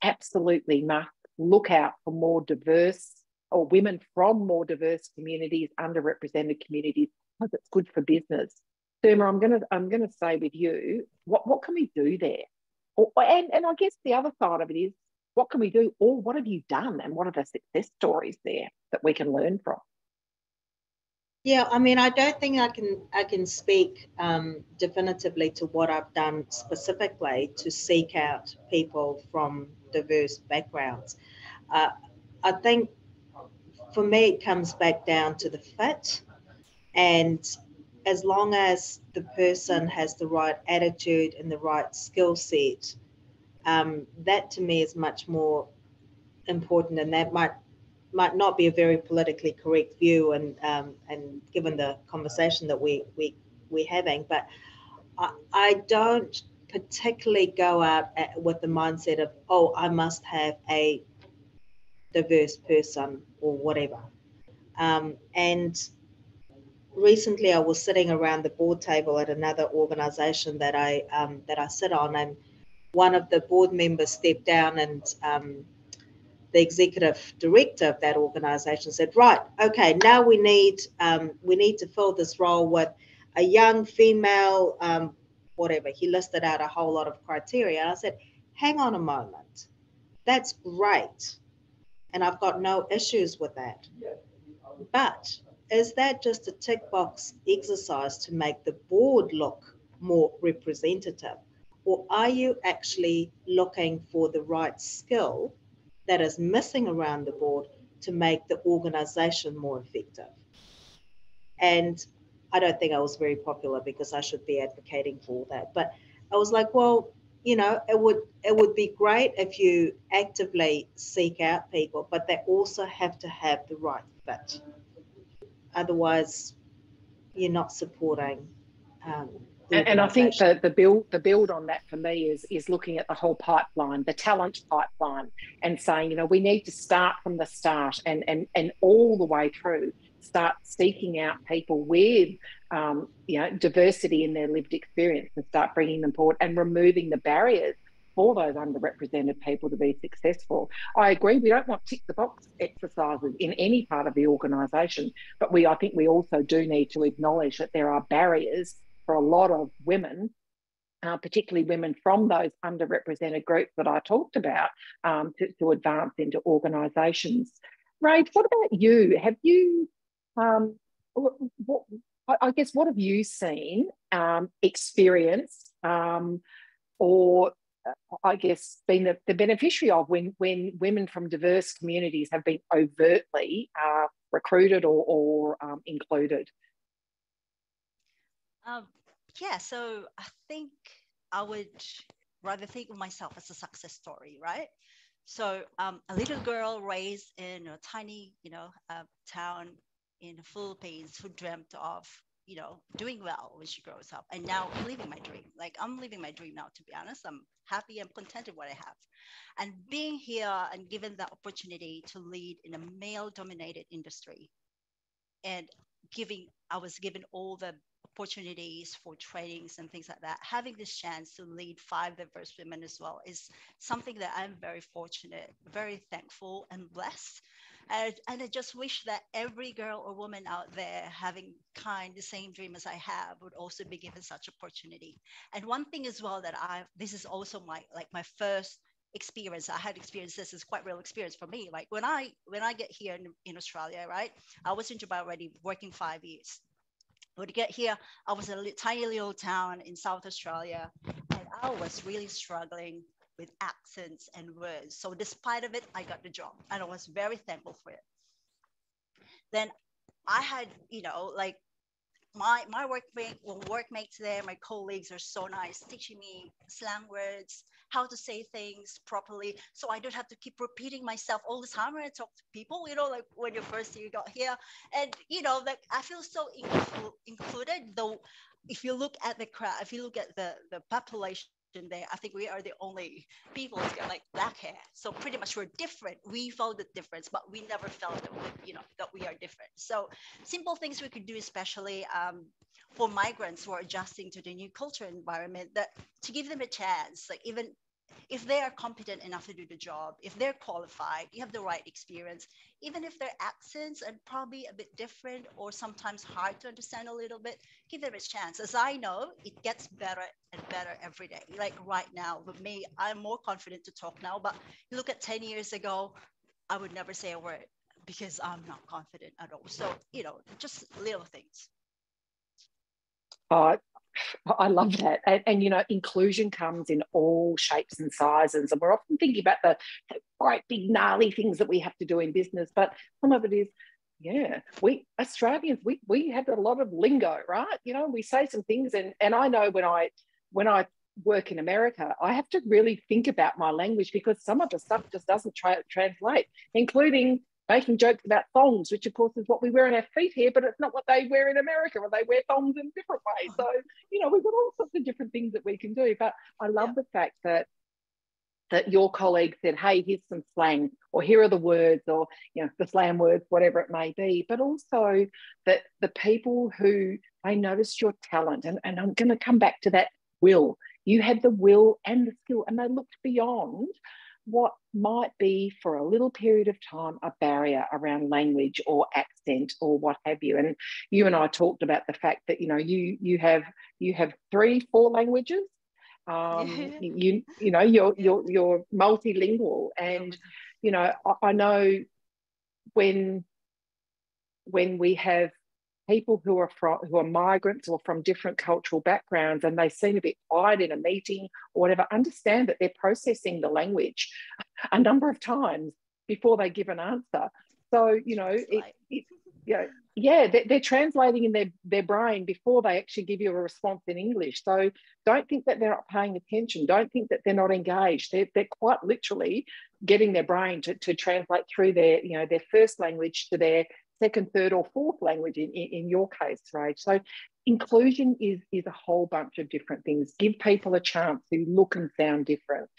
absolutely must look out for more diverse, or women from more diverse communities, underrepresented communities, because it's good for business. Surma, I'm gonna say with you, what can we do there? And I guess the other side of it is, what can we do, or what have you done, and what are the success stories there that we can learn from? Yeah, I mean, I don't think I can speak definitively to what I've done specifically to seek out people from diverse backgrounds. I think for me, it comes back down to the fit, and as long as the person has the right attitude and the right skill set, that to me is much more important, and that might not be a very politically correct view, and given the conversation that we're having, but I don't particularly go out with the mindset of, oh, I must have a diverse person or whatever. And recently, I was sitting around the board table at another organisation that I sit on, and one of the board members stepped down, and the executive director of that organisation said, right, okay, now we need to fill this role with a young female, whatever. He listed out a whole lot of criteria. And I said, hang on a moment. That's great. And I've got no issues with that. But is that just a tick box exercise to make the board look more representative? Or are you actually looking for the right skill that is missing around the board to make the organisation more effective? And I don't think I was very popular, because I should be advocating for that. But I was like, well, it would be great if you actively seek out people, but they also have to have the right fit. Otherwise, you're not supporting. And I think the build on that for me is looking at the whole pipeline, the talent pipeline, and saying, we need to start from the start and all the way through, start seeking out people with diversity in their lived experience, and start bringing them forward and removing the barriers for those underrepresented people to be successful. I agree, we don't want tick the box exercises in any part of the organisation, but I think we also do need to acknowledge that there are barriers for a lot of women, particularly women from those underrepresented groups that I talked about, to advance into organisations. Rach, what about you? Have you, I guess, what have you seen, experienced, or I guess been the beneficiary of when women from diverse communities have been overtly recruited or included? Yeah, so I think I would rather think of myself as a success story, right? So a little girl raised in a tiny, town in the Philippines, who dreamt of, doing well when she grows up. And now I'm living my dream. Like, I'm living my dream now, to be honest. I'm happy and content with what I have. And being here and given the opportunity to lead in a male-dominated industry, and I was given all the opportunities for trainings and things like that. Having this chance to lead 5 diverse women as well is something that I'm very fortunate, very thankful and blessed. And I just wish that every girl or woman out there having the same dream as I have would also be given such opportunity. And one thing as well that this is also my first experience. I had experienced this, is quite real experience for me. Like when I get here in Australia, right? I was in Dubai already working 5 years. When I get here, I was in a tiny little town in South Australia, and I was really struggling with accents and words. So despite of it, I got the job, and I was very thankful for it. Then I had, my workmates there, my colleagues are so nice, teaching me slang words, how to say things properly, so I don't have to keep repeating myself all the time when I talk to people. Like when you first year got here, and like I feel so included. Though, if you look at the crowd, if you look at the population there, I think we are the only people who's got like black hair. So pretty much we're different. We felt the difference, but we never felt that that we are different. So simple things we could do, especially for migrants who are adjusting to the new culture environment, that to give them a chance, like even if they are competent enough to do the job, if they're qualified, you have the right experience, even if their accents are probably a bit different or sometimes hard to understand a little bit, give them a chance. As I know, it gets better and better every day. Like right now, with me, I'm more confident to talk now, but you look at 10 years ago, I would never say a word because I'm not confident at all. So, just little things. Oh, I love that. And inclusion comes in all shapes and sizes. And we're often thinking about the great big gnarly things that we have to do in business, but some of it is, we Australians, we have a lot of lingo, right? We say some things, and I know when I work in America, I have to really think about my language because some of the stuff just doesn't translate, including making jokes about thongs, which of course is what we wear on our feet here, but it's not what they wear in America, where they wear thongs in different ways. So, we've got all sorts of different things that we can do. But I love the fact that your colleague said, hey, here's some slang, or here are the words, or, the slang words, whatever it may be, but also that the people who, they noticed your talent, and I'm going to come back to that will. You had the will and the skill, and they looked beyond what might be for a little period of time a barrier around language or accent or what have you. And you and I talked about the fact that you have 3-4 languages. You're multilingual, and I know when we have people who are migrants or from different cultural backgrounds, and they seem a bit quiet in a meeting or whatever, understand that they're processing the language a number of times before they give an answer. So, they're translating in their brain before they actually give you a response in English. So don't think that they're not paying attention. Don't think that they're not engaged. They're quite literally getting their brain to translate through their first language to their second, third, or fourth language in your case, Rach. So inclusion is a whole bunch of different things. Give people a chance to look and sound different.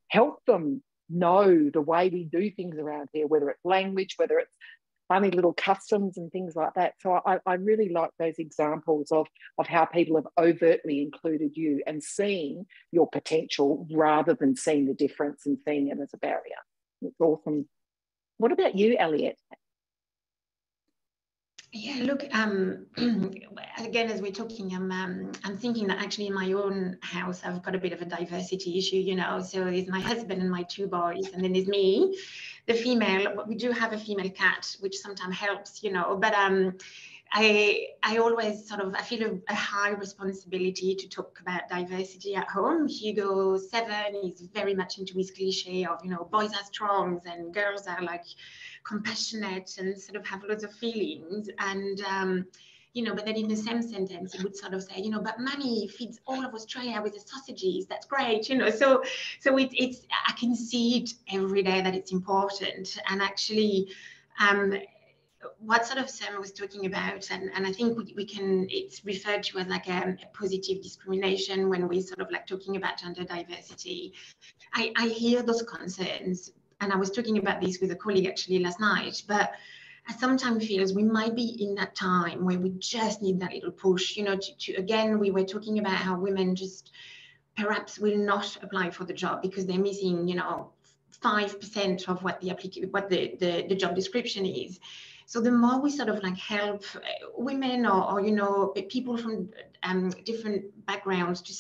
Help them know the way we do things around here, whether it's language, whether it's funny little customs and things like that. So I really like those examples of how people have overtly included you and seen your potential rather than seeing the difference and seeing it as a barrier. It's awesome. What about you, Elliot? Yeah, look, again, as we're talking, I'm thinking that actually in my own house, I've got a bit of a diversity issue, so there's my husband and my 2 boys, and then there's me, the female. We do have a female cat, which sometimes helps, but I always I feel a high responsibility to talk about diversity at home. Hugo, 7, is very much into his cliche of, boys are strong and girls are like compassionate and have lots of feelings. And, but then in the same sentence, he would say, but Mummy feeds all of Australia with the sausages. That's great, So it's I can see it every day that it's important. And actually, what Sam was talking about, and I think we can, it's referred to as like a positive discrimination when we talking about gender diversity. I hear those concerns, and I was talking about this with a colleague actually last night, but I sometimes feel we might be in that time where we just need that little push, again, we were talking about how women just perhaps will not apply for the job because they're missing, 5% of what the job description is. So the more we help women or people from different backgrounds to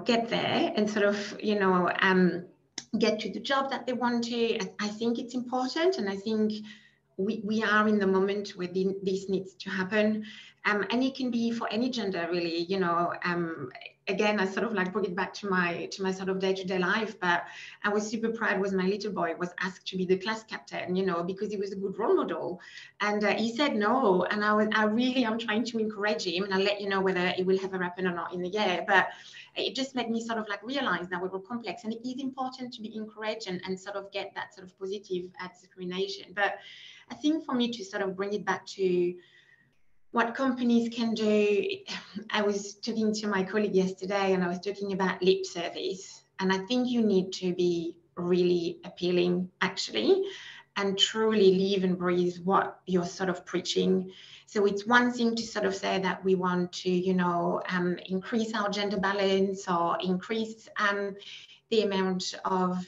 get there and get to the job that they want to, I think it's important, and I think we are in the moment where this needs to happen. And it can be for any gender, really. Again, I sort of like brought it back to my sort of day-to-day life, but I was super proud when my little boy was asked to be the class captain, because he was a good role model, and he said no, and I'm trying to encourage him, and I'll let you know whether it will ever happen or not in the year, but it just made me sort of like realize that we were complex, and it is important to be encouraged and sort of get that sort of positive discrimination. But I think for me to sort of bring it back to what companies can do, I was talking to my colleague yesterday, and I was talking about lip service. And I think you need to be really appealing, actually, and truly live and breathe what you're sort of preaching. So it's one thing to sort of say that we want to, increase our gender balance or increase the amount of,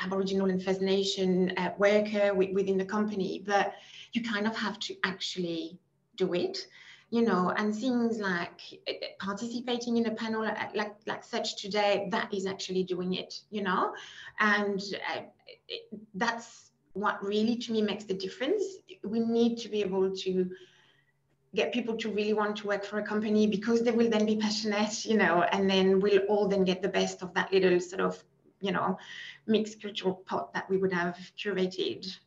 Aboriginal and First Nation worker within the company, but you kind of have to actually do it, and things like participating in a panel like such today, that is actually doing it, and that's what really to me makes the difference. We need to be able to get people to really want to work for a company, because they will then be passionate, and then we'll all then get the best of that little sort of mixed cultural pot that we would have curated.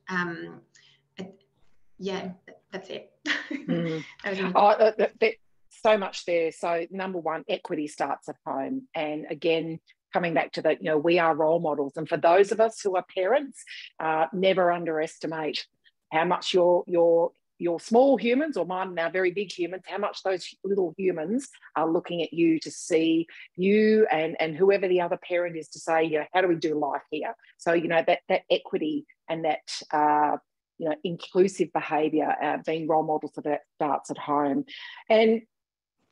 Yeah, that's it. There's so much there. So number one, equity starts at home. And again, coming back to that, we are role models. And for those of us who are parents, never underestimate how much your small humans, or mine now very big humans, how much those little humans are looking at you to see you and whoever the other parent is, to say, how do we do life here? So, that equity and that, inclusive behaviour, being role models of that starts at home. And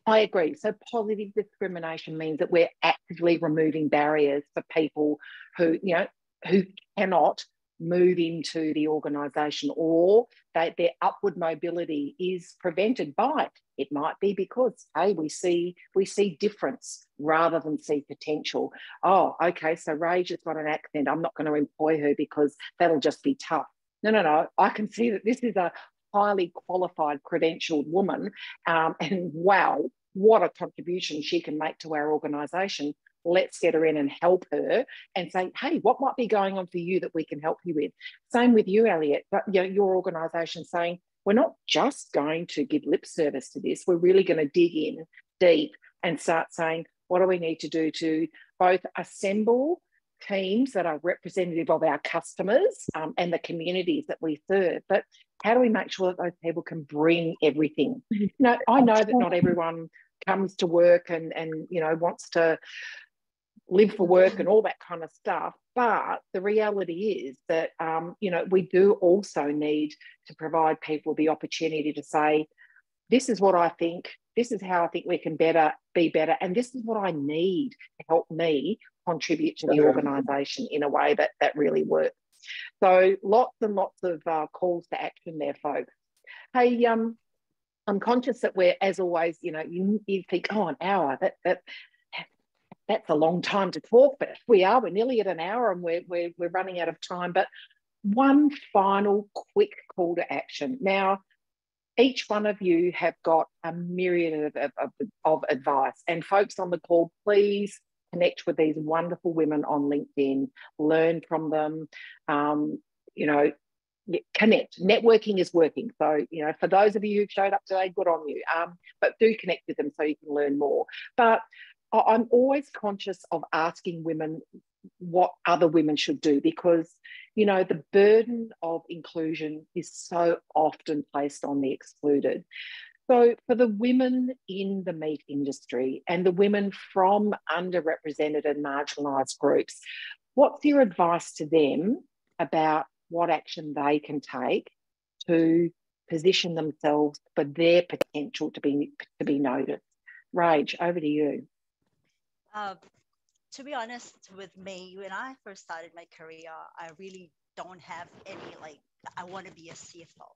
I agree. So positive discrimination means that we're actively removing barriers for people who cannot move into the organisation, or their upward mobility is prevented by it. It might be because, hey, we see difference rather than see potential. Oh, okay, so Rage has got an accent. I'm not going to employ her because that'll just be tough. No. I can see that this is a highly qualified, credentialed woman, and wow, what a contribution she can make to our organisation. Let's get her in and help her and say, hey, what might be going on for you that we can help you with? Same with you, Elliot, but your organisation saying, we're not just going to give lip service to this, we're really going to dig in deep and start saying, what do we need to do to both assemble teams that are representative of our customers and the communities that we serve, but how do we make sure that those people can bring everything? I know that not everyone comes to work and wants to live for work and all that kind of stuff, but the reality is that we do also need to provide people the opportunity to say, this is what I think, this is how I think we can be better, and this is what I need to help me contribute to the organisation in a way that really works. So lots and lots of calls to action there, folks. Hey, I'm conscious that we're, as always, you think, oh, an hour, that's a long time to talk, but we're nearly at an hour and we're running out of time. But one final quick call to action. Now, each one of you have got a myriad of advice, and folks on the call, please connect with these wonderful women on LinkedIn, learn from them, connect. Networking is working. So, for those of you who showed up today, good on you. But do connect with them so you can learn more. But I'm always conscious of asking women what other women should do, because, the burden of inclusion is so often placed on the excluded. So for the women in the meat industry and the women from underrepresented and marginalised groups, what's your advice to them about what action they can take to position themselves for their potential to be noticed? Rage, over to you. To be honest with me, when I first started my career, I really don't have any, I want to be a CFO.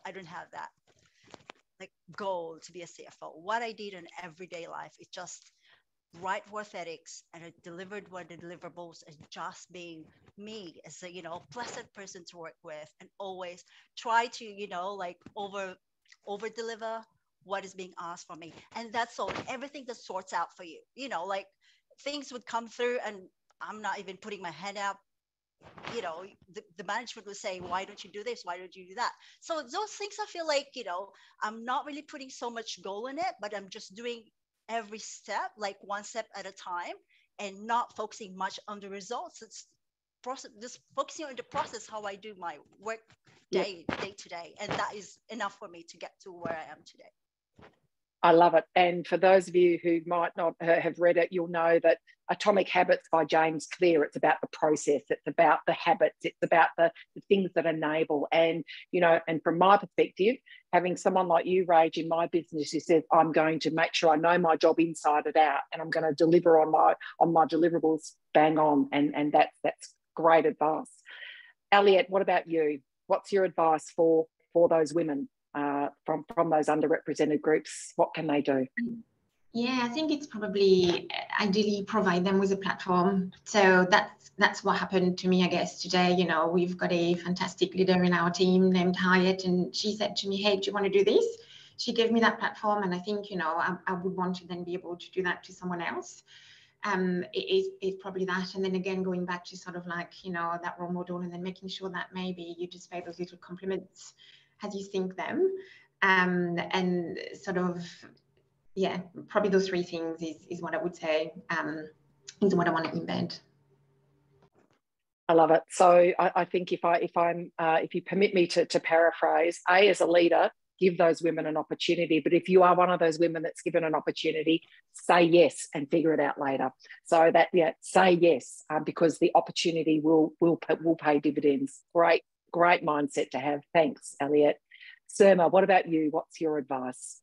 I don't have that goal to be a CFO. What I did in everyday life is just write work ethics, and I delivered what the deliverables, and just being me as a, pleasant person to work with, and always try to, like over deliver what is being asked from me. And that's all, everything that sorts out for you, like things would come through and I'm not even putting my hand out. The management would say, why don't you do this? Why don't you do that? So those things, I feel like, I'm not really putting so much goal in it, but I'm just doing every step, like one step at a time, and not focusing much on the results. It's process, just focusing on the process, how I do my work day to day. And that is enough for me to get to where I am today. I love it. And for those of you who might not have read it, you'll know that Atomic Habits by James Clear, it's about the process, it's about the habits, it's about the things that enable. And, and from my perspective, having someone like you, Rage, in my business who says, I'm going to make sure I know my job inside and out, and I'm going to deliver on my deliverables bang on. And that's great advice. Elliot, what about you? What's your advice for those women? From those underrepresented groups, what can they do? Yeah, I think it's probably ideally provide them with a platform. So that's what happened to me, I guess, today. We've got a fantastic leader in our team named Harriet, and she said to me, hey, do you want to do this? She gave me that platform, and I think, I would want to then be able to do that to someone else. It's probably that. And then again, going back to sort of like, that role model, and then making sure that maybe you just pay those little compliments as you think them, and sort of, probably those three things is what I would say, is what I want to embed. I love it. So I think if you permit me to paraphrase, as a leader, give those women an opportunity. But if you are one of those women that's given an opportunity, say yes and figure it out later. So that, say yes, because the opportunity will pay dividends. Great mindset to have. Thanks, Elliot. Surma, what about you? What's your advice?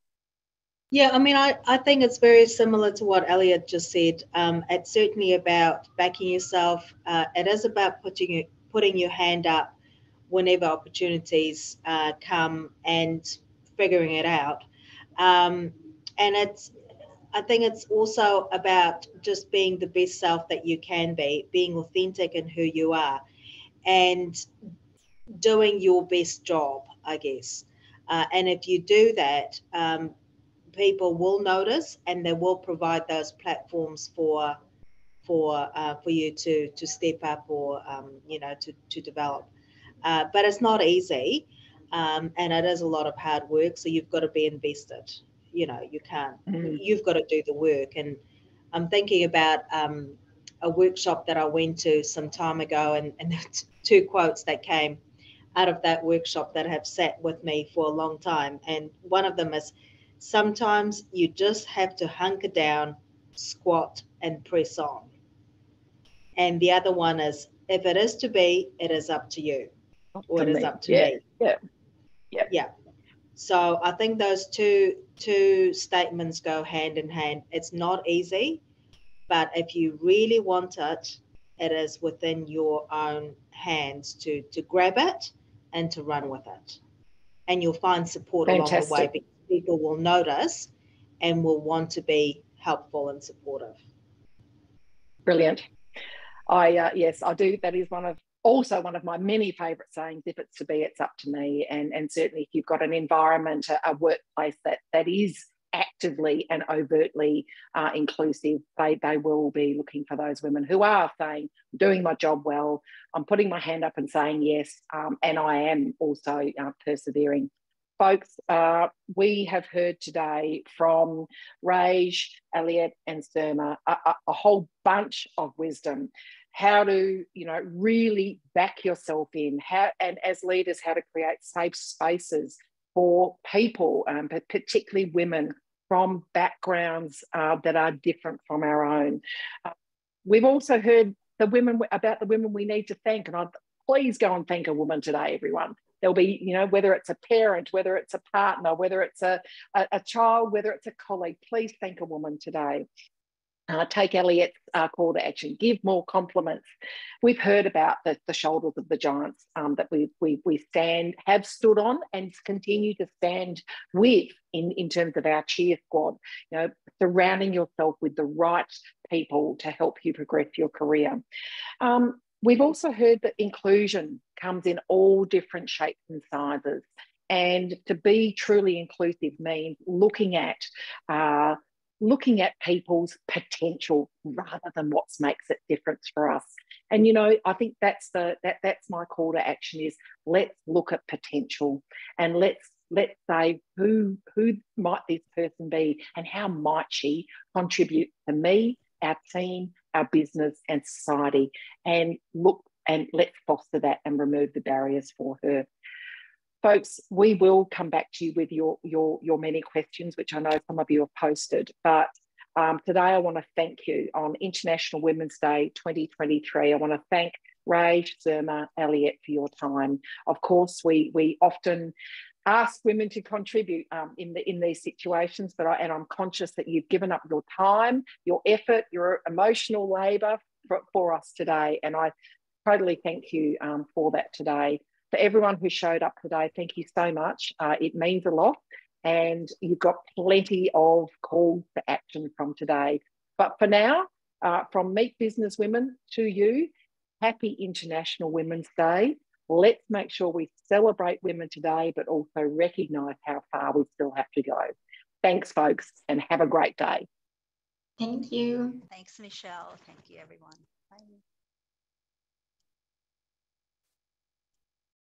Yeah, I mean, I think it's very similar to what Elliot just said. It's certainly about backing yourself. It is about putting your hand up whenever opportunities come and figuring it out. And I think it's also about just being the best self that you can be, being authentic in who you are, and doing your best job, I guess. And if you do that, people will notice, and they will provide those platforms for you to step up, or to develop. But it's not easy, and it is a lot of hard work. So you've got to be invested. You can't. You've got to do the work. And I'm thinking about a workshop that I went to some time ago, and two quotes that came out of that workshop that have sat with me for a long time. And one of them is, sometimes you just have to hunker down, squat, and press on. And the other one is, if it is to be, it is up to you, or it is up to me. Yeah. So I think those two statements go hand in hand. It's not easy, but if you really want it, it is within your own hands to grab it and to run with it. And you'll find support along the way, because people will notice and will want to be helpful and supportive. Brilliant. Yes, I do. That is also one of my many favourite sayings. If it's to be, it's up to me. And certainly if you've got an environment, a workplace that is actively and overtly inclusive, they will be looking for those women who are saying, I'm doing my job well, I'm putting my hand up and saying yes, and I am also persevering. Folks, we have heard today from Rage, Elliot, and Surma a whole bunch of wisdom. How to, really back yourself in, and as leaders, how to create safe spaces for people, but particularly women from backgrounds that are different from our own. We've also heard about the women we need to thank, and please go and thank a woman today, everyone. There'll be, whether it's a parent, whether it's a partner, whether it's a child, whether it's a colleague, please thank a woman today. Take Elliot's call to action, give more compliments. We've heard about the shoulders of the giants that we have stood on and continue to stand with in terms of our cheer squad. You know, surrounding yourself with the right people to help you progress your career. We've also heard that inclusion comes in all different shapes and sizes. And to be truly inclusive means looking at people's potential rather than what makes it different for us. And, you know, I think that's my call to action is let's look at potential and let's say who might this person be and how might she contribute to me, our team, our business and society, and let's foster that and remove the barriers for her. Folks, we will come back to you with your many questions, which I know some of you have posted. But today I want to thank you on International Women's Day 2023. I want to thank Ray, Surma, Elliot for your time. Of course, we often ask women to contribute in these situations, but I'm conscious that you've given up your time, your effort, your emotional labour for us today, and I totally thank you for that today. For everyone who showed up today, thank you so much. It means a lot, and you've got plenty of calls to action from today. But for now, from Meet Business Women to you, happy International Women's Day. Let's make sure we celebrate women today, but also recognise how far we still have to go. Thanks, folks, and have a great day. Thank you. Thanks, Michelle. Thank you, everyone. Bye.